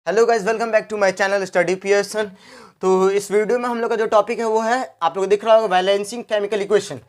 Hello guys, welcome back to my channel study Pearson. तो इस video में हम लोग का जो टॉपिक है वो है, आप लोग को दिख रहा होगा, बैलेंसिंग केमिकल इक्वेशन।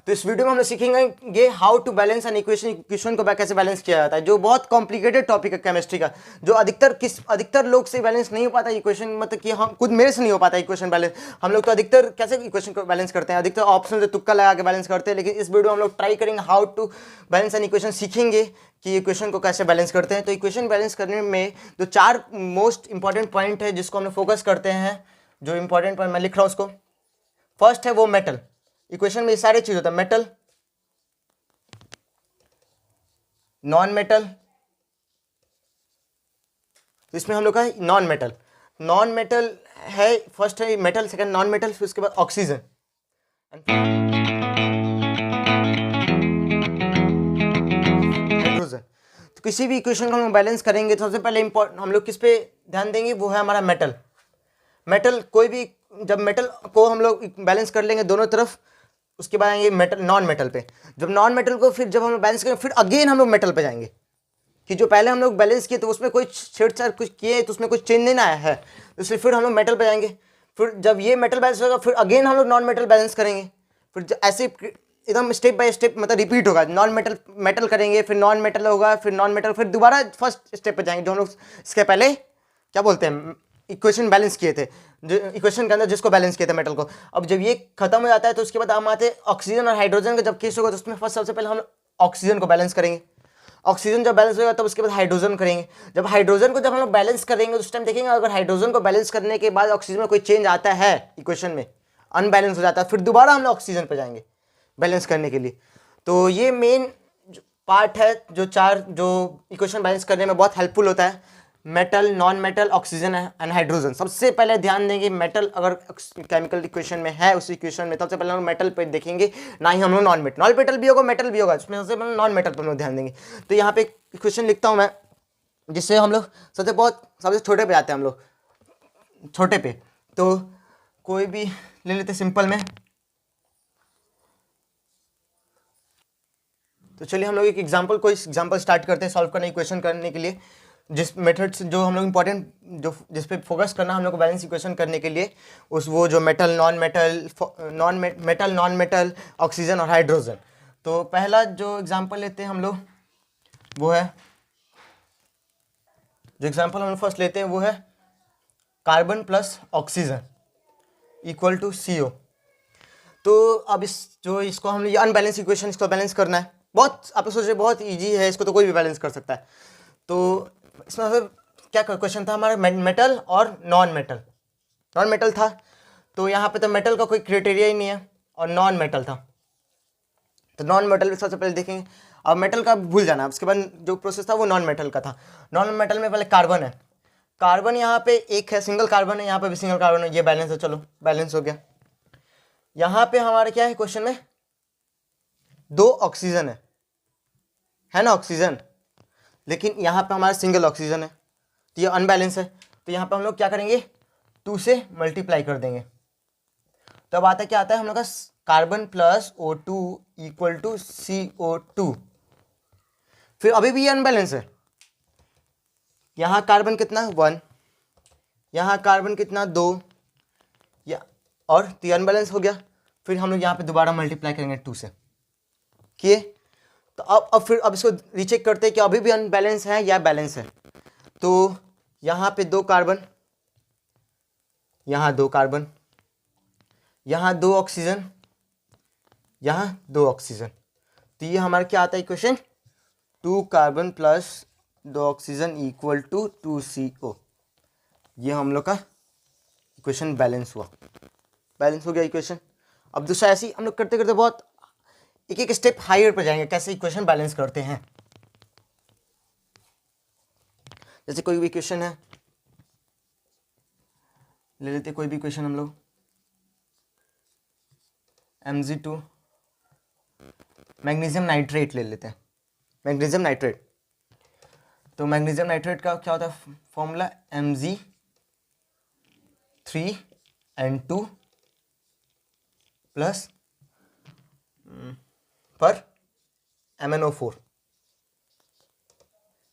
तो इस वीडियो में हम लोग सीखेंगे how to balance an equation. Equation को कैसे बैलेंस किया जाता है, जो बहुत कॉम्प्लिकेटेड टॉपिक है केमिस्ट्री का, जो अधिकतर लोग से बैलेंस नहीं हो पाता इक्वेशन। मतलब कि हम खुद मेरे से नहीं हो पाता इक्वेशन बैलेंस। हम लोग तो अधिकतर कैसे इक्वेशन को बैलेंस करते हैं, अधिकतर ऑप्शन से तुक्का लगा के बैलेंस करते हैं। लेकिन इस वीडियो में हम लोग ट्राई करेंगे how to balance an equation, सीखेंगे कि इक्वेशन को कैसे बैलेंस करते हैं। तो इक्वेशन बैलेंस करने में जो चार मोस्ट इंपॉर्टेंट पॉइंट है जिसको हम लोग फोकस करते हैं, जो इंपॉर्टेंट पॉइंट मैं लिख रहा हूं उसको, फर्स्ट है वो मेटल। इक्वेशन में ये सारी चीज होता है, मेटल, नॉन मेटल। तो इसमें हम लोग का नॉन मेटल, नॉन मेटल है, फर्स्ट है मेटल, सेकंड नॉन मेटल, फिर उसके बाद ऑक्सीजन। हाइड्रोजन। तो किसी भी इक्वेशन को हम बैलेंस करेंगे तो सबसे पहले इंपॉर्टेंट हम लोग किस पे ध्यान देंगे, वो है हमारा मेटल। मेटल कोई भी, जब मेटल को हम लोग बैलेंस कर लेंगे दोनों तरफ, उसके बाद आएंगे मेटल, नॉन मेटल पे। जब नॉन मेटल को फिर जब हम लोग बैलेंस करेंगे, फिर अगेन हम लोग मेटल पे जाएंगे कि जो पहले हम लोग बैलेंस किए तो उसमें कोई छेड़छाड़ कुछ किए तो उसमें कुछ चेंज नहीं आया है, तो इसलिए फिर हम लोग मेटल पे जाएंगे। फिर जब ये मेटल बैलेंस होगा, फिर अगेन हम लोग नॉन मेटल बैलेंस करेंगे। फिर ऐसे एकदम स्टेप बाय स्टेप मतलब रिपीट होगा, नॉन मेटल मेटल करेंगे, फिर नॉन मेटल होगा, फिर नॉन मेटल, फिर दोबारा फर्स्ट स्टेप पे जाएंगे जो हम लोग इसके पहले क्या बोलते हैं, इक्वेशन बैलेंस किए थे, जो इक्वेशन के अंदर जिसको बैलेंस किए थे मेटल को। अब जब ये खत्म हो जाता है तो उसके बाद हम आते हैं ऑक्सीजन और हाइड्रोजन का जब केस होगा, तो उसमें फर्स्ट सबसे पहले हम ऑक्सीजन को बैलेंस करेंगे। ऑक्सीजन जब बैलेंस होगा तब उसके बाद हाइड्रोजन करेंगे। जब हाइड्रोजन को जब हम लोग बैलेंस करेंगे उस टाइम देखेंगे, अगर हाइड्रोजन को बैलेंस करने के बाद ऑक्सीजन में कोई चेंज आता है, इक्वेशन में अनबैलेंस हो जाता है, फिर दोबारा हम लोग ऑक्सीजन पर जाएंगे बैलेंस करने के लिए। तो ये मेन पार्ट है जो इक्वेशन बैलेंस करने में बहुत हेल्पफुल होता है, metal, non metal, oxygen and hydrogen. सबसे पहले ध्यान देंगे मेटल अगर केमिकल इक्वेशन में है, उस इक्वेशन में सबसे पहले हम मेटल पे देखेंगे, ना ही हम लोग नॉन मेटल। नॉन मेटल भी होगा, मेटल भी होगा, उसमें सबसे पहले नॉन मेटल पर हम लोग ध्यान देंगे। तो यहाँ पे इक्वेशन लिखता हूँ मैं, जिससे हम लोग सबसे छोटे पे जाते हैं हम लोग, छोटे पे। तो कोई भी ले लेते सिंपल में। तो चलिए हम लोग एक कोई एग्जांपल स्टार्ट करते हैं सॉल्व करने, इक्वेशन करने के लिए। जिस मेथड से जो हम लोग इंपॉर्टेंट, जो जिस पे फोकस करना हम लोग को बैलेंस इक्वेशन करने के लिए, वो जो मेटल, नॉन मेटल, ऑक्सीजन और हाइड्रोजन। तो पहला जो एग्जांपल लेते हैं हम लोग, वो है, जो एग्जांपल हम लोग फर्स्ट लेते हैं वो है carbon plus oxygen equal to CO। तो अब इसको हम ये अनबैलेंस इक्वेशन, इसको बैलेंस करना है। बहुत आप सोच रहे बहुत इजी है, इसको तो कोई भी बैलेंस कर सकता है। तो इसमें मतलब क्या क्वेश्चन था हमारा, मेटल और नॉन मेटल। नॉन मेटल था तो यहाँ पे तो मेटल का कोई क्राइटेरिया ही नहीं है, और नॉन मेटल था तो नॉन मेटल सबसे पहले देखेंगे। अब मेटल का भूल जाना, उसके बाद जो प्रोसेस था वो नॉन मेटल का था। नॉन मेटल में पहले कार्बन है, कार्बन यहाँ पे एक है, सिंगल कार्बन है, यहाँ पे भी सिंगल कार्बन है, ये बैलेंस है, चलो बैलेंस हो गया। यहाँ पे हमारे क्या है क्वेश्चन में, 2 ऑक्सीजन है ना ऑक्सीजन, लेकिन यहाँ पे हमारा सिंगल ऑक्सीजन है, तो ये अनबैलेंस है। तो यहाँ पे हम लोग क्या करेंगे, 2 से मल्टीप्लाई कर देंगे। तो अब आता क्या आता है हम लोग का, carbon plus O2 equal to CO2। फिर अभी भी ये अनबैलेंस है, यहाँ कार्बन कितना 1, यहाँ कार्बन कितना 2, या और तो ये अनबैलेंस हो गया। फिर हम लोग यहाँ पे दोबारा मल्टीप्लाई करेंगे 2 से, किए। तो अब इसको रीचेक करते हैं कि अभी भी अनबैलेंस है या बैलेंस है। तो यहाँ पे 2 कार्बन, यहाँ 2 कार्बन, यहाँ 2 ऑक्सीजन, यहाँ 2 ऑक्सीजन। तो ये हमारा क्या आता है equation, 2 carbon plus 2 oxygen equal to 2 CO। ये हम लोग का इक्वेशन बैलेंस हुआ, बैलेंस हो गया इक्वेशन। अब दूसरा ऐसे ही हम लोग करते करते बहुत एक एक स्टेप हायर पर जाएंगे, कैसे इक्वेशन बैलेंस करते हैं। जैसे कोई भी इक्वेशन है, ले लेते कोई भी इक्वेशन हम लोग, Mg2 मैग्नीशियम नाइट्रेट ले लेते हैं, मैग्नीशियम नाइट्रेट। तो मैग्नीशियम नाइट्रेट का क्या होता है फॉर्मूला, Mg3N2 प्लस पर MnO4।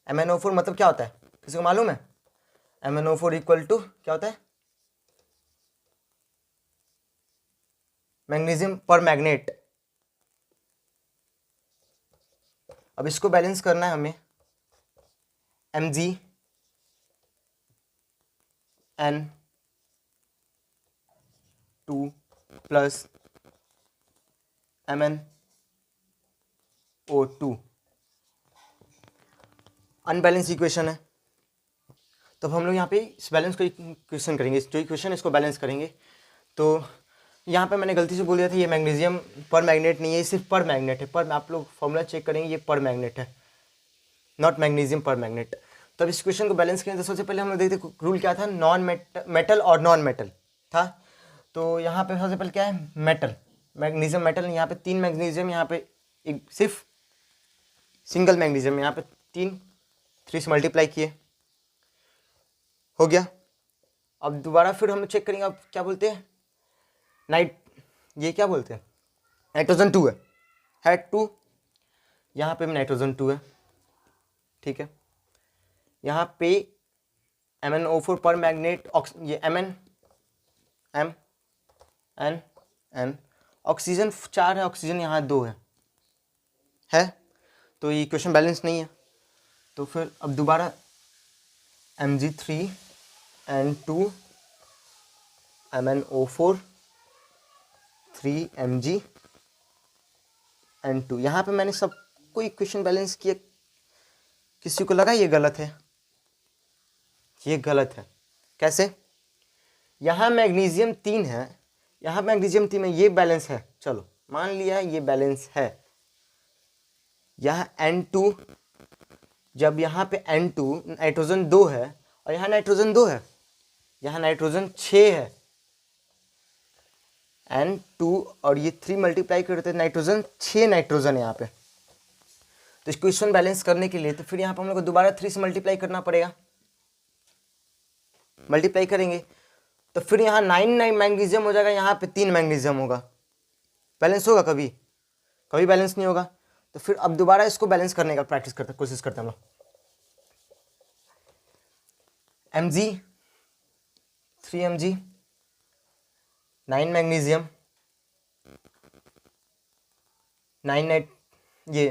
MnO4 मतलब क्या होता है, किसी को मालूम है? MnO4 इक्वल टू क्या होता है, मैग्नीशियम पर मैग्नेट। अब इसको बैलेंस करना है हमें, Mg N2 plus MnO2 unbalance equation है। तब हम लोग यहाँ पे इस बैलेंस को इक्वेशन करेंगे, जो इक्वेशन है इसको बैलेंस करेंगे। तो यहाँ पे मैंने गलती से बोल दिया था ये मैग्नीशियम पर मैग्नेट नहीं है, ये सिर्फ पर मैग्नेट है। पर आप लोग फॉर्मूला चेक करेंगे, ये पर मैग्नेट है, नॉट मैग्नीशियम पर मैग्नेट। तो अब इस क्वेश्चन को बैलेंस करें तो सबसे पहले हम लोग देखते रूल क्या था, नॉन मेटल और नॉन मेटल था। तो यहाँ पे सबसे पहले क्या है, मेटल, मैग्नीशियम मेटल। यहाँ पे 3 मैग्नीशियम, यहाँ पे एक सिर्फ सिंगल मैग्नीशियम, यहाँ पे 3 से मल्टीप्लाई किए, हो गया। अब दोबारा फिर हम चेक करेंगे, अब क्या बोलते हैं, ये क्या बोलते हैं, नाइट्रोजन 2 है 2, यहाँ पे नाइट्रोजन 2 है, ठीक है। यहाँ पे MnO4 पर मैग्नेट, ये Mn ऑक्सीजन 4 है, ऑक्सीजन यहाँ 2 है, तो ये इक्वेशन बैलेंस नहीं है। तो फिर अब दोबारा Mg3N2 MnO4 3MgN2, यहाँ पे मैंने सबको इक्वेशन बैलेंस किया। किसी को लगा ये गलत है, ये गलत है, कैसे, यहाँ मैग्नीशियम 3 है, यहाँ मैग्नीशियम 3 में ये बैलेंस है, चलो मान लिया ये बैलेंस है। यहाँ N2, जब यहाँ पे N2 नाइट्रोजन 2 है और यहाँ नाइट्रोजन 2 है, यहाँ नाइट्रोजन 6 है, N2 और ये 3 मल्टीप्लाई करते हैं, नाइट्रोजन 6 नाइट्रोजन है यहाँ पे। तो इस क्वेश्चन बैलेंस करने के लिए तो फिर यहाँ पे हम लोग को दोबारा 3 से मल्टीप्लाई करना पड़ेगा। मल्टीप्लाई करेंगे तो फिर यहाँ 9 मैग्नीशियम हो जाएगा, यहाँ पे 3 मैग्नीशियम होगा। बैलेंस होगा, कभी कभी बैलेंस नहीं होगा। तो फिर अब दोबारा इसको बैलेंस करने का प्रैक्टिस करते हैं, कोशिश करते हैं हम लोग। Mg 3Mg 9 magnesium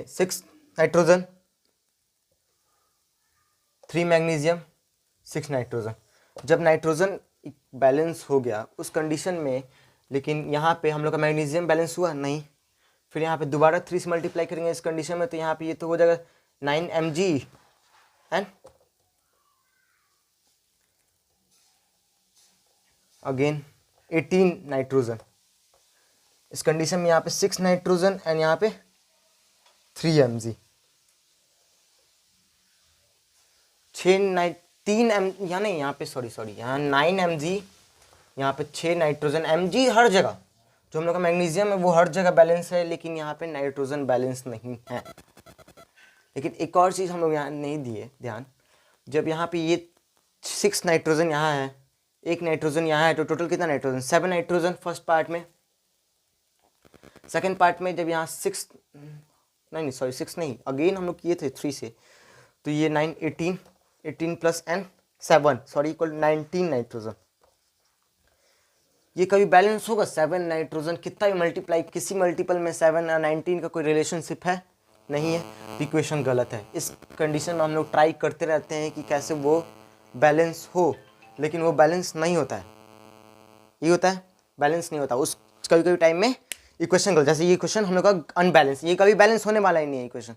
6 nitrogen 3 magnesium 6 nitrogen. जब नाइट्रोजन बैलेंस हो गया उस कंडीशन में, लेकिन यहाँ पे हम लोग का मैग्नीशियम बैलेंस हुआ नहीं, फिर यहाँ पे दोबारा 3 से मल्टीप्लाई करेंगे इस कंडीशन में, तो यहाँ पे ये तो हो जाएगा 9Mg एंड अगेन 18 नाइट्रोजन। इस कंडीशन में यहाँ पे 6 नाइट्रोजन एंड यहाँ पे 3Mg, 3 यहाँ नहीं, यहाँ पे सॉरी यहाँ 9Mg, यहाँ पे 6 नाइट्रोजन। Mg हर जगह, जो हम लोग का मैग्नीशियम है वो हर जगह बैलेंस है, लेकिन यहाँ पे नाइट्रोजन बैलेंस नहीं है। लेकिन एक और चीज़ हम लोग यहाँ नहीं दिए ध्यान, जब यहाँ पे ये 6 नाइट्रोजन यहाँ है, 1 नाइट्रोजन यहाँ है, तो टोटल कितना नाइट्रोजन, 7 नाइट्रोजन फर्स्ट पार्ट में। सेकेंड पार्ट में जब यहाँ 6 नहीं, अगेन हम लोग किए थे 3 से, तो ये 9 18 प्लस n 7 इक्वल 19 नाइट्रोजन। ये कभी बैलेंस होगा, 7 नाइट्रोजन कितना भी मल्टीप्लाई, किसी मल्टीपल में 7 और 19 का कोई रिलेशनशिप है नहीं है, तो इक्वेशन गलत है। इस कंडीशन में हम लोग ट्राई करते रहते हैं कि कैसे वो बैलेंस हो, लेकिन वो बैलेंस नहीं होता है। ये होता है बैलेंस नहीं होता, उस कभी कभी टाइम में इक्वेशन गलत, जैसे ये इक्वेशन हम लोग का अनबैलेंस, ये कभी बैलेंस होने वाला ही नहीं है इक्वेशन।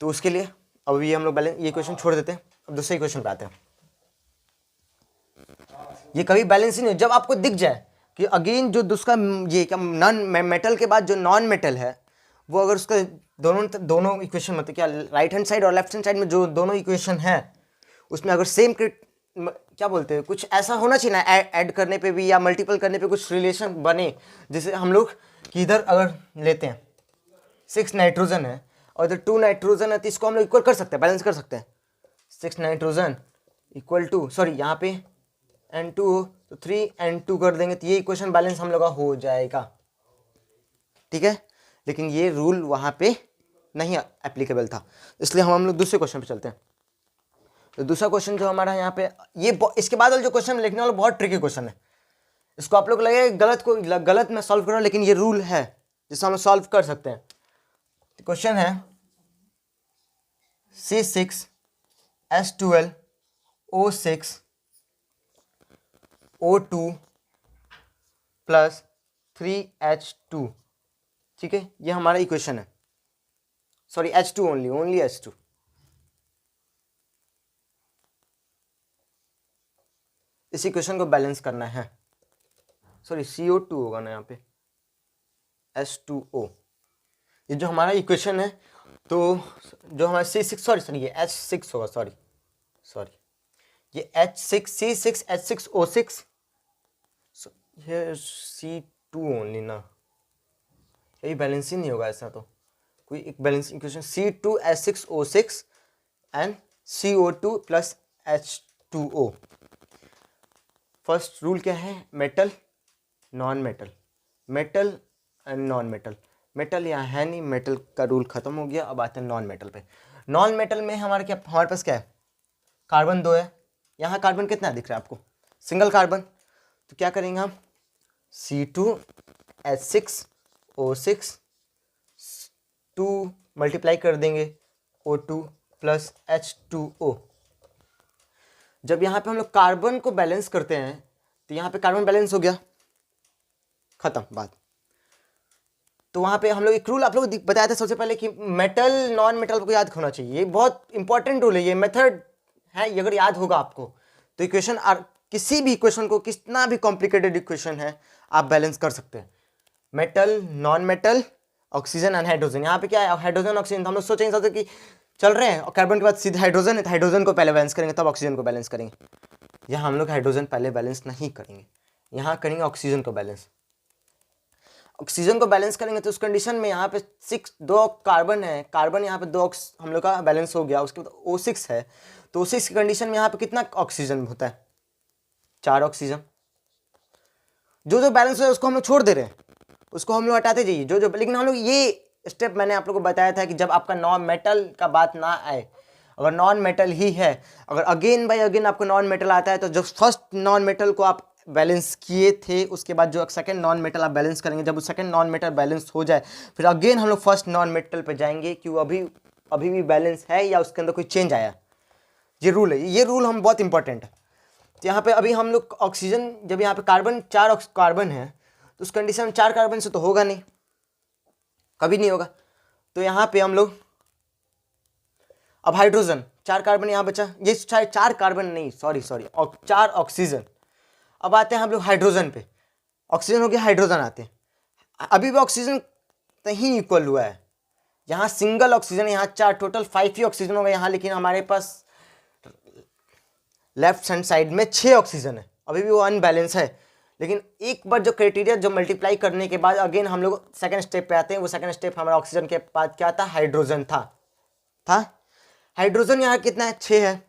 तो उसके लिए अभी हम लोग बैलेंस ये इक्वेशन छोड़ देते हैं, अब दूसरे इक्वेशन पे आते हैं। ये कभी बैलेंस ही नहीं, जब आपको दिख जाए कि अगेन जो दूसरा ये क्या नॉन मेटल के बाद जो नॉन मेटल है वो अगर उसका दोनों इक्वेशन मतलब क्या राइट हैंड साइड और लेफ्ट हैंड साइड में जो दोनों इक्वेशन है उसमें अगर सेम क्या बोलते हैं, कुछ ऐसा होना चाहिए ना, ऐड करने पे भी या मल्टीपल करने पे कुछ रिलेशन बने। जैसे हम लोग कि इधर अगर लेते हैं 6 नाइट्रोजन है और इधर 2 नाइट्रोजन है, तो इसको हम लोग इक्वल कर सकते हैं, बैलेंस कर सकते हैं। 6 नाइट्रोजन इक्वल टू यहाँ पे N2 हो तो 3N2 कर देंगे, तो ये इक्वेशन बैलेंस हम लोग का हो जाएगा, ठीक है। लेकिन ये रूल वहाँ पे नहीं एप्लीकेबल था, इसलिए हम लोग दूसरे क्वेश्चन पे चलते हैं। तो दूसरा क्वेश्चन जो हमारा यहाँ पे इसके बाद वाला जो क्वेश्चन लिखने वाला बहुत ट्रिकी क्वेश्चन है। इसको आप लोग लगेगा गलत मैं सॉल्व कर रहा हूँ, लेकिन ये रूल है जिससे हम लोग सॉल्व कर सकते हैं। क्वेश्चन है C6H12O6O2 प्लस 3H2, ठीक है, ये हमारा इक्वेशन है। Sorry H2 only H2। इस इक्वेशन को बैलेंस करना है। सॉरी CO2 होगा ना यहाँ पे, H2O। ये जो हमारा इक्वेशन है, तो जो हमारा सॉरी ये H6 होगा, सॉरी ये C6H6O6, ये C2 ओनली ना, यही बैलेंस ही नहीं होगा ऐसा। तो कोई एक balance equation C2H6O6 and CO2 plus H2O। First rule क्या है? Metal non metal, metal and non metal. Metal यहाँ है नहीं, मेटल का रूल खत्म हो गया। अब आते हैं नॉन मेटल पे। नॉन मेटल में हमारे पास क्या है? कार्बन 2 है। यहाँ कार्बन कितना दिख रहा है आपको? Single carbon. तो क्या करेंगे हम? C2H6O6 2 मल्टीप्लाई कर देंगे O2 प्लस H2O। जब यहाँ पे हम लोग कार्बन को बैलेंस करते हैं तो यहाँ पे कार्बन बैलेंस हो गया, खत्म बात। तो वहाँ पे हम लोग एक रूल आप लोग बताया था सबसे पहले कि मेटल नॉन मेटल को याद होना चाहिए। ये बहुत इंपॉर्टेंट रूल है, ये मेथड है। ये अगर याद होगा आपको तो इक्वेशन किसी भी इक्वेशन को, कितना भी कॉम्प्लिकेटेड इक्वेशन है, आप बैलेंस कर सकते हैं। Metal non metal oxygen and hydrogen. यहाँ पे क्या है? Hydrogen oxygen. तो हम लोग सोचेंगे सबसे कि चल रहे हैं और कार्बन के बाद सीधे हाइड्रोजन है, तो हाइड्रोजन को पहले बैलेंस करेंगे तब ऑक्सीजन को बैलेंस करेंगे। यहाँ हम लोग हाइड्रोजन पहले बैलेंस नहीं करेंगे, यहाँ करेंगे ऑक्सीजन को बैलेंस। ऑक्सीजन को बैलेंस करेंगे तो उस कंडीशन में यहाँ पे 2 कार्बन है, कार्बन यहाँ पे 2 हम लोग का बैलेंस हो गया। उसके बाद O6 है, तो O6 की कंडीशन में यहाँ पे कितना ऑक्सीजन होता है? 4 ऑक्सीजन। जो बैलेंस है उसको हम लोग छोड़ दे रहे हैं, उसको हम लोग हटाते जाइए जो लेकिन हम लोग ये स्टेप मैंने आप लोगों को बताया था कि जब आपका नॉन मेटल का बात ना आए, अगर नॉन मेटल ही है, अगर अगेन बाय अगेन आपको नॉन मेटल आता है, तो जो फर्स्ट नॉन मेटल को आप बैलेंस किए थे उसके बाद जो सेकंड नॉन मेटल आप बैलेंस करेंगे, जब वो सेकंड नॉन मेटल बैलेंस हो जाए फिर अगेन हम लोग फर्स्ट नॉन मेटल पे जाएंगे कि वो अभी भी बैलेंस है या उसके अंदर कोई चेंज आया। ये रूल है, ये रूल हम बहुत इंपॉर्टेंट है। तो यहाँ पे अभी हम लोग ऑक्सीजन, जब यहाँ पे कार्बन 4 कार्बन है तो उस कंडीशन में 4 कार्बन से तो होगा नहीं, कभी नहीं होगा। तो यहाँ पे हम लोग अब हाइड्रोजन 4 कार्बन यहाँ बचा, ये 4 कार्बन नहीं, सॉरी 4 ऑक्सीजन। अब आते हैं हम लोग हाइड्रोजन पे। ऑक्सीजन हो गया, हाइड्रोजन आते हैं। अभी भी ऑक्सीजन नहीं इक्वल हुआ है, यहाँ सिंगल ऑक्सीजन, यहाँ 4, टोटल 5 ही ऑक्सीजन होगा यहाँ, लेकिन हमारे पास लेफ्ट हैंड साइड में 6 ऑक्सीजन है, अभी भी वो अनबैलेंस है। लेकिन एक बार जो क्राइटेरिया जो मल्टीप्लाई करने के बाद अगेन हम लोग सेकंड स्टेप पे आते हैं। वो सेकंड स्टेप हमारा ऑक्सीजन के बाद क्या था? हाइड्रोजन था। हाइड्रोजन यहाँ कितना है? 6 है,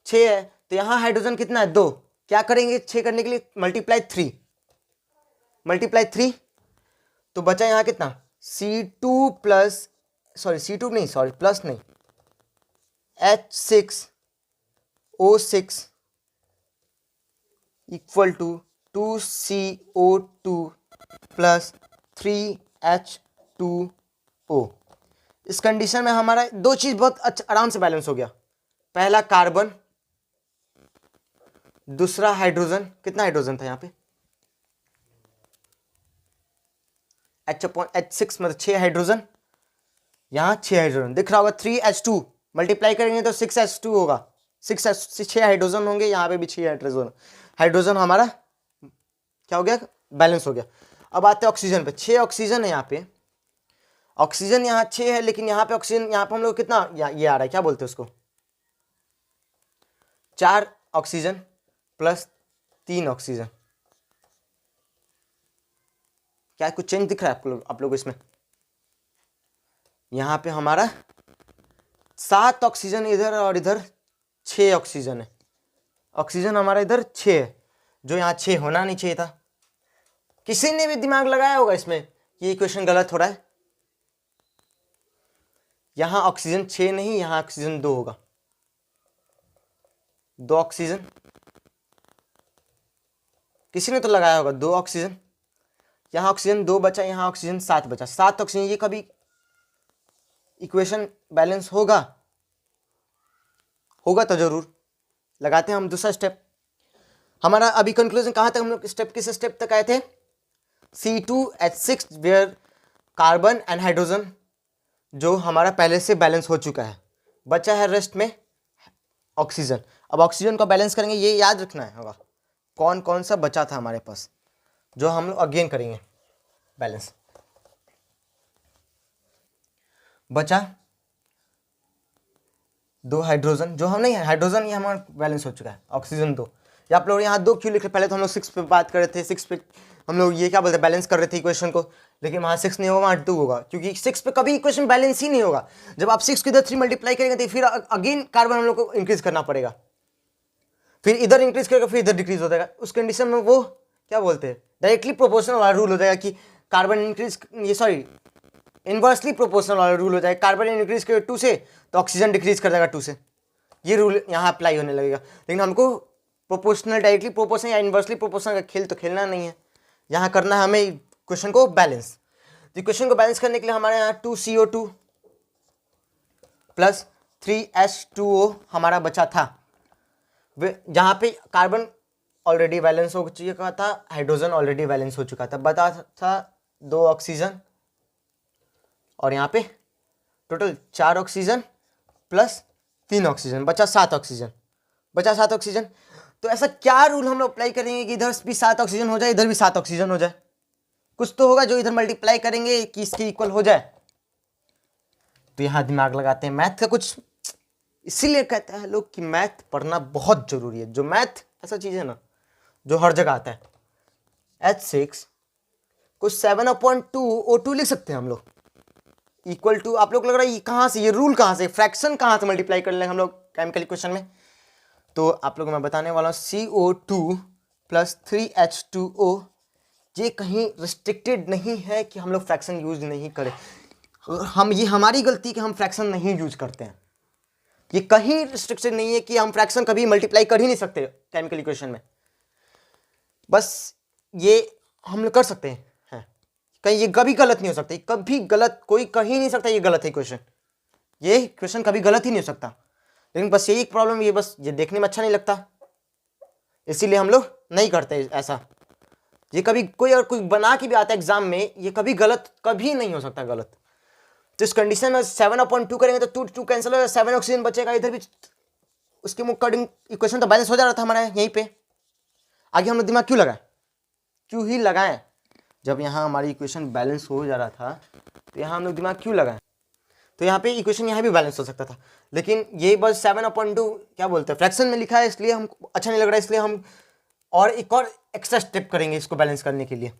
6 है। तो यहाँ हाइड्रोजन कितना है? 2। क्या करेंगे 6 करने के लिए? मल्टीप्लाई 3, तो बचा यहाँ कितना? C2 प्लस प्लस नहीं, H6O6 equal to 2CO2 plus 3H2O। इस कंडीशन में हमारा 2 चीज बहुत अच्छा आराम से बैलेंस हो गया। पहला कार्बन, दूसरा हाइड्रोजन। कितना हाइड्रोजन था यहाँ पे? H6 मतलब 6 हाइड्रोजन, यहाँ 6 हाइड्रोजन दिख रहा होगा। 3H2 मल्टीप्लाई करेंगे तो 6H2 होगा, 6 हाइड्रोजन होंगे, यहाँ पे भी 6 हाइड्रोजन हमारा क्या हो गया? बैलेंस हो गया। अब आते हैं ऑक्सीजन पे। 6 ऑक्सीजन है यहाँ पे, ऑक्सीजन यहाँ 6 है, लेकिन यहाँ पे ऑक्सीजन, यहाँ पे हम लोग कितना ये आ रहा है, क्या बोलते हैं उसको? 4 ऑक्सीजन प्लस 3 ऑक्सीजन। क्या कुछ चेंज दिख रहा है आप लोग इसमें? यहाँ पे हमारा 7 ऑक्सीजन इधर और इधर 6 ऑक्सीजन है। ऑक्सीजन हमारा इधर 6 है, जो यहाँ 6 होना नहीं चाहिए था। किसी ने भी दिमाग लगाया होगा इसमें कि ये इक्वेशन गलत हो रहा है। यहाँ ऑक्सीजन 6 नहीं, यहाँ ऑक्सीजन 2 होगा। 2 ऑक्सीजन, किसी ने तो लगाया होगा 2 ऑक्सीजन, यहाँ ऑक्सीजन 2 बचा, यहाँ ऑक्सीजन 7 बचा, 7 ऑक्सीजन। ये कभी इक्वेशन बैलेंस होगा? होगा तो जरूर। लगाते हैं हम दूसरा स्टेप। हमारा अभी कंक्लूजन कहाँ तक हम लोग स्टेप, किस स्टेप तक आए थे? C2H6 where carbon and hydrogen जो हमारा पहले से बैलेंस हो चुका है, बचा है रेस्ट में ऑक्सीजन। अब ऑक्सीजन को बैलेंस करेंगे, ये याद रखना है होगा कौन कौन सा बचा था हमारे पास, जो हम लोग अगेन करेंगे बैलेंस। बचा 2 हाइड्रोजन, जो हम नहीं है हाइड्रोजन, ये हमारा बैलेंस हो चुका है, ऑक्सीजन 2। या आप लोग यहाँ 2 क्यों लिख रहे? पहले तो हम लोग 6 पे बात कर रहे थे, 6 पे हम लोग ये क्या बोलते हैं, बैलेंस कर रहे थे इक्वेशन को, लेकिन वहाँ 6 नहीं होगा, वहाँ 2 होगा, क्योंकि 6 पे कभी इक्वेशन बैलेंस ही नहीं होगा। जब आप 6 को इधर 3 मल्टीप्लाई करेंगे तो फिर अगेन कार्बन हम लोग को इंक्रीज करना पड़ेगा, फिर इधर इंक्रीज करेगा, फिर इधर डिक्रीज हो जाएगा। उस कंडीशन में वो क्या बोलते हैं, डायरेक्टली प्रोपोर्शनल वाला रूल हो जाएगा कि कार्बन इंक्रीज, ये सॉरी इनवर्सली प्रोपोर्शनल वाला रूल हो जाएगा। कार्बन इंक्रीज करेगा 2 से तो ऑक्सीजन डिक्रीज कर देगा 2 से, ये रूल यहाँ अप्लाई होने लगेगा। लेकिन हमको प्रोपोर्शनल, डायरेक्टली प्रोपोर्शनल या इनवर्सली प्रोपोर्शनल का खेल तो खेलना नहीं है, यहाँ करना है हमें इक्वेशन को बैलेंस। तो इक्वेशन को बैलेंस करने के लिए हमारे यहाँ 2CO2 प्लस 3H2O हमारा बचा था, जहाँ पे कार्बन ऑलरेडी बैलेंस हो चुका था, हाइड्रोजन ऑलरेडी बैलेंस हो चुका था, बता था 2 ऑक्सीजन, और यहाँ पे टोटल 4 ऑक्सीजन प्लस 3 ऑक्सीजन, बचा 7 ऑक्सीजन, बचा 7 ऑक्सीजन। तो ऐसा क्या रूल हम लोग अप्लाई करेंगे कि इधर भी 7 ऑक्सीजन हो जाए, इधर भी 7 ऑक्सीजन हो जाए? कुछ तो होगा जो इधर मल्टीप्लाई करेंगे कि इसके इक्वल हो जाए। तो यहाँ दिमाग लगाते हैं, मैथ का कुछ, इसीलिए कहते हैं लोग कि मैथ पढ़ना बहुत जरूरी है। जो मैथ ऐसा चीज है ना जो हर जगह आता है। H6 को 7/2 O2 लिख सकते हैं हम लोग, इक्वल टू, आप लोग लग रहा है कहाँ से, ये रूल कहाँ से, फ्रैक्शन कहाँ से मल्टीप्लाई कर लेंगे हम लोग केमिकल इक्वेशन में? तो आप लोगों को मैं बताने वाला हूँ, CO2 प्लस 3H2O, ये कहीं रिस्ट्रिक्टेड नहीं है कि हम लोग फ्रैक्शन यूज नहीं करें। हम, ये हमारी गलती कि हम फ्रैक्शन नहीं यूज करते हैं। ये कहीं रिस्ट्रिक्शन नहीं है कि हम फ्रैक्शन कभी मल्टीप्लाई कर ही नहीं सकते केमिकल इक्वेशन में, बस ये हम लोग कर सकते हैं। कहीं ये कभी गलत नहीं हो सकता, कभी गलत कोई कह ही नहीं सकता ये गलत है क्वेश्चन, ये क्वेश्चन कभी गलत ही नहीं हो सकता। लेकिन बस यही प्रॉब्लम, ये बस ये देखने में अच्छा नहीं लगता, इसीलिए हम लोग नहीं करते ऐसा। ये कभी कोई और कोई बना के भी आता है एग्जाम में, ये कभी गलत कभी नहीं हो सकता गलत। तो इस कंडीशन में 7/2 करेंगे तो 2 कैंसिल हो, 7 ऑक्सीजन बचेगा, इधर भी उसके अकॉर्डिंग इक्वेशन तो बैलेंस हो जा रहा था हमारा यहीं पे। आगे हम लोग दिमाग क्यों लगाए, क्यों ही लगाएं? जब यहाँ हमारी इक्वेशन बैलेंस हो जा रहा था तो यहाँ हम लोग दिमाग क्यों लगाएं? तो यहाँ पे इक्वेशन यहाँ भी बैलेंस हो सकता था, लेकिन ये बस 7/2 क्या बोलते हैं फ्रैक्शन में लिखा है, इसलिए हमको अच्छा नहीं लग रहा है, इसलिए हम और एक और एक्स्ट्रा स्टेप करेंगे इसको बैलेंस करने के लिए।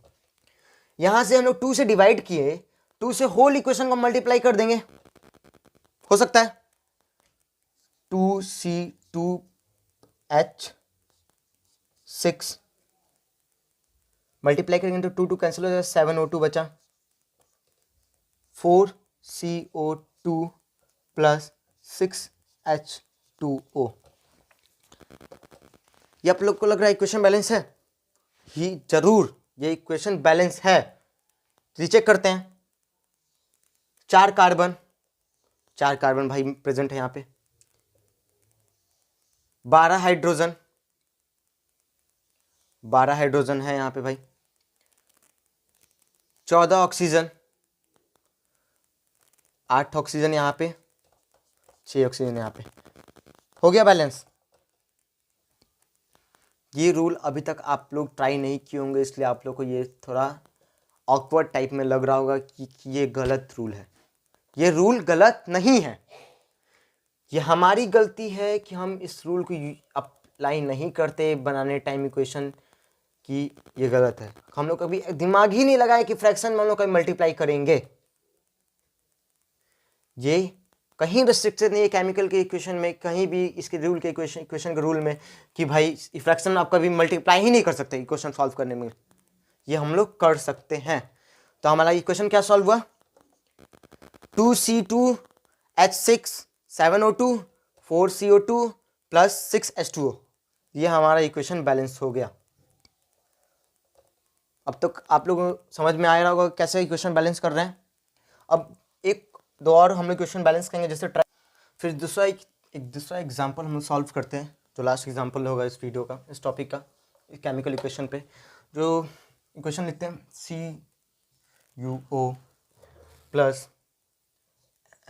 यहाँ से हम लोग 2 से डिवाइड किए, 2 से होल इक्वेशन को मल्टीप्लाई कर देंगे, हो सकता है 2C2H6 मल्टीप्लाई करेंगे तो 2 कैंसिल हो जाएगा, 7O2 बचा, 4CO2 प्लस 6H2O। ये आप लोग को लग रहा है इक्वेशन बैलेंस है? ही जरूर, ये इक्वेशन बैलेंस है। रीचेक करते हैं। 4 कार्बन भाई प्रेजेंट है यहाँ पे, 12 हाइड्रोजन है यहाँ पे भाई, 14 ऑक्सीजन, 8 ऑक्सीजन यहाँ पे, 6 ऑक्सीजन यहाँ पे, हो गया बैलेंस। ये रूल अभी तक आप लोग ट्राई नहीं किए होंगे, इसलिए आप लोग को ये थोड़ा ऑकवर्ड टाइप में लग रहा होगा कि ये गलत रूल है। ये रूल गलत नहीं है, ये हमारी गलती है कि हम इस रूल को अप्लाई नहीं करते बनाने टाइम इक्वेशन कि ये गलत है। हम लोग कभी दिमाग ही नहीं लगाए कि फ्रैक्शन में हम लोग कभी मल्टीप्लाई करेंगे। ये कहीं रिस्ट्रिक्टेड नहीं है केमिकल के इक्वेशन में, कहीं भी इसके रूल के इक्वेशन के रूल में कि भाई फ्रैक्शन आप कभी मल्टीप्लाई ही नहीं कर सकते इक्वेशन सॉल्व करने में। ये हम लोग कर सकते हैं। तो हमारा इक्वेशन क्या सॉल्व हुआ, 2C2H6 7O2 4CO2 plus 6H2O, ये हमारा इक्वेशन बैलेंस हो गया। अब तक आप लोगों को समझ में आ रहा होगा कैसे इक्वेशन बैलेंस कर रहे हैं। अब एक दो और हम लोग इक्वेशन बैलेंस करेंगे, जैसे फिर दूसरा एग्जांपल हम लोग सॉल्व करते हैं, जो लास्ट एग्जांपल होगा इस वीडियो का, इस टॉपिक का, केमिकल इक्वेशन पे। जो इक्वेशन लिखते हैं CuO plus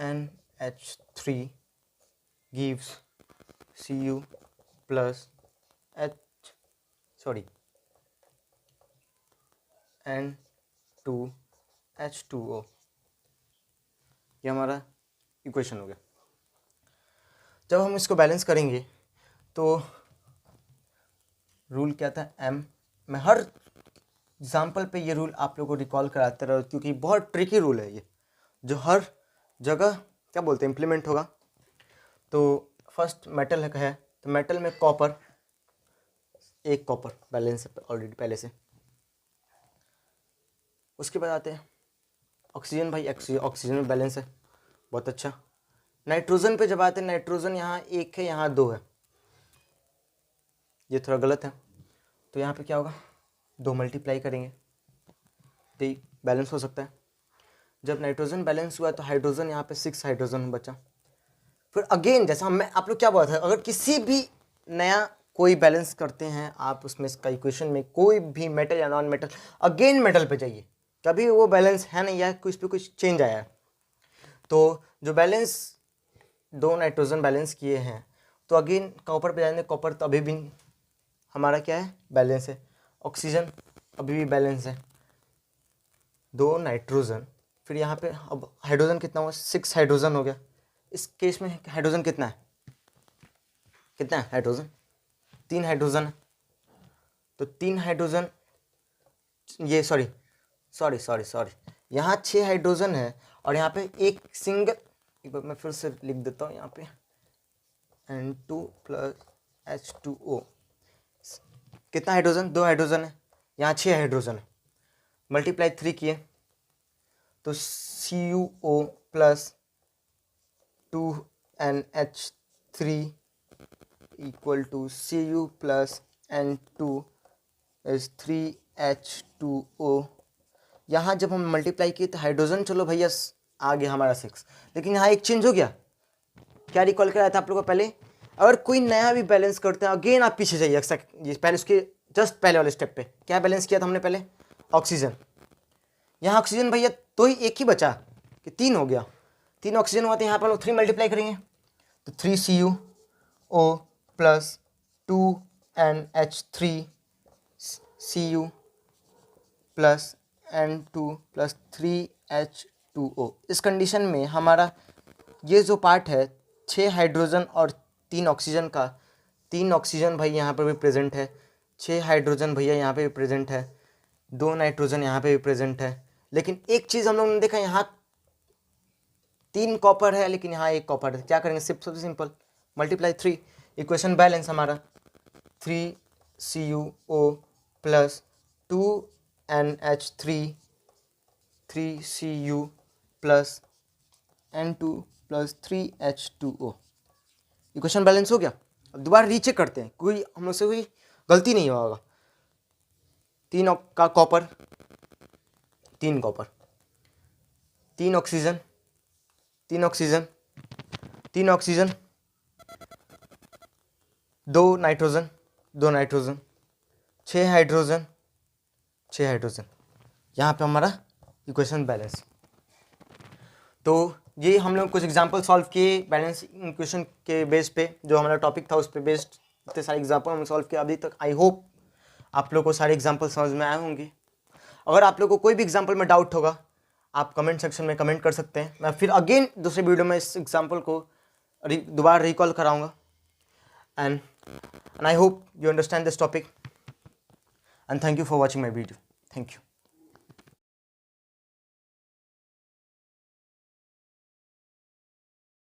NH3 gives Cu plus N2H2O, ये हमारा इक्वेशन हो गया। जब हम इसको बैलेंस करेंगे तो रूल क्या था, M। मैं हर एग्जाम्पल पे ये रूल आप लोगों को रिकॉल कराते रहो, क्योंकि बहुत ट्रिकी रूल है ये, जो हर जगह क्या बोलते हैं इम्प्लीमेंट होगा। तो फर्स्ट मेटल है, तो मेटल में कॉपर, एक कॉपर बैलेंस है ऑलरेडी पहले से। उसके बाद आते हैं ऑक्सीजन, भाई ऑक्सीजन में बैलेंस है, बहुत अच्छा। नाइट्रोजन पे जब आते हैं, नाइट्रोजन यहाँ एक है, यहाँ दो है, ये थोड़ा गलत है, तो यहाँ पे क्या होगा, 2 मल्टीप्लाई करेंगे तो बैलेंस हो सकता है। जब नाइट्रोजन बैलेंस हुआ तो हाइड्रोजन यहाँ पे 6 हाइड्रोजन बचा। फिर अगेन जैसा मैं आप लोग क्या बोला था, अगर किसी भी नया कोई बैलेंस करते हैं आप, उसमें इसका इक्वेशन में कोई भी मेटल या नॉन मेटल, अगेन मेटल पे जाइए, कभी वो बैलेंस है नहीं या कुछ पे कुछ चेंज आया है। तो जो बैलेंस 2 नाइट्रोजन बैलेंस किए हैं, तो अगेन कॉपर पे जाएंगे, कॉपर तो अभी भी हमारा क्या है, बैलेंस है। ऑक्सीजन अभी भी बैलेंस है, 2 नाइट्रोजन। फिर यहाँ पे अब हाइड्रोजन कितना हुआ, 6 हाइड्रोजन हो गया। इस केस में हाइड्रोजन कितना है, हाइड्रोजन 3 हाइड्रोजन है, तो 3 हाइड्रोजन, ये सॉरी यहाँ 6 हाइड्रोजन है, और यहाँ पे एक सिंगल, एक बार मैं फिर से लिख देता हूँ, यहाँ पे N2 प्लस H2O, कितना हाइड्रोजन, 2 हाइड्रोजन है, यहाँ 6 हाइड्रोजन है, मल्टीप्लाई 3 किए तो CuO plus 2NH3 equal to Cu plus N2 is 3H2O। यहाँ जब हम मल्टीप्लाई किए तो हाइड्रोजन, चलो भैया आ गया हमारा 6, लेकिन यहाँ एक चेंज हो गया। क्या रिकॉल कराया था आप लोगों को पहले, अगर कोई नया भी बैलेंस करते हैं, अगेन आप पीछे जाइए, पहले उसके जस्ट पहले वाले स्टेप पे क्या बैलेंस किया था हमने पहले, ऑक्सीजन। यहाँ ऑक्सीजन भैया तो ही एक ही बचा कि 3 हो गया, 3 ऑक्सीजन हुआ, तो यहाँ पर हम लोग 3 मल्टीप्लाई करेंगे तो 3CuO plus 2NH3 Cu plus N2 plus 3H2O। इस कंडीशन में हमारा ये जो पार्ट है 6 हाइड्रोजन और 3 ऑक्सीजन का, 3 ऑक्सीजन भाई यहाँ पर भी प्रेजेंट है, 6 हाइड्रोजन भैया यहाँ पे भी प्रेजेंट है, 2 नाइट्रोजन यहाँ पे भी प्रेजेंट है। लेकिन एक चीज़ हम लोग ने देखा, यहाँ 3 कॉपर है लेकिन यहाँ 1 कॉपर है। क्या करेंगे, सबसे सिंपल मल्टीप्लाई 3, इक्वेशन बैलेंस हमारा 3CuO plus 2NH3 3Cu plus N2 plus 3H2O, equation balance हो गया। अब दोबारा रीचेक करते हैं, कोई हम लोग से कोई गलती नहीं हुआ होगा। 3 का copper, 3 copper, 3 oxygen, 3 oxygen, 3 oxygen, 2 nitrogen, 2 nitrogen, 6 hydrogen, 6 hydrogen, यहाँ पे हमारा इक्वेशन बैलेंस। तो ये हम लोग कुछ एग्जांपल सॉल्व किए बैलेंस इक्वेशन के बेस पे, जो हमारा टॉपिक था उस पे बेस्ड इतने सारे एग्जांपल हमने सॉल्व किया अभी तक। आई होप आप लोग को सारे एग्जांपल समझ में आए होंगे। अगर आप लोग को कोई भी एग्जांपल में डाउट होगा, आप कमेंट सेक्शन में कमेंट कर सकते हैं। मैं फिर अगेन दूसरे वीडियो में इस एग्जांपल को दोबारा रिकॉल कराऊंगा। And I hope you understand this topic and thank you for watching my video. Thank you.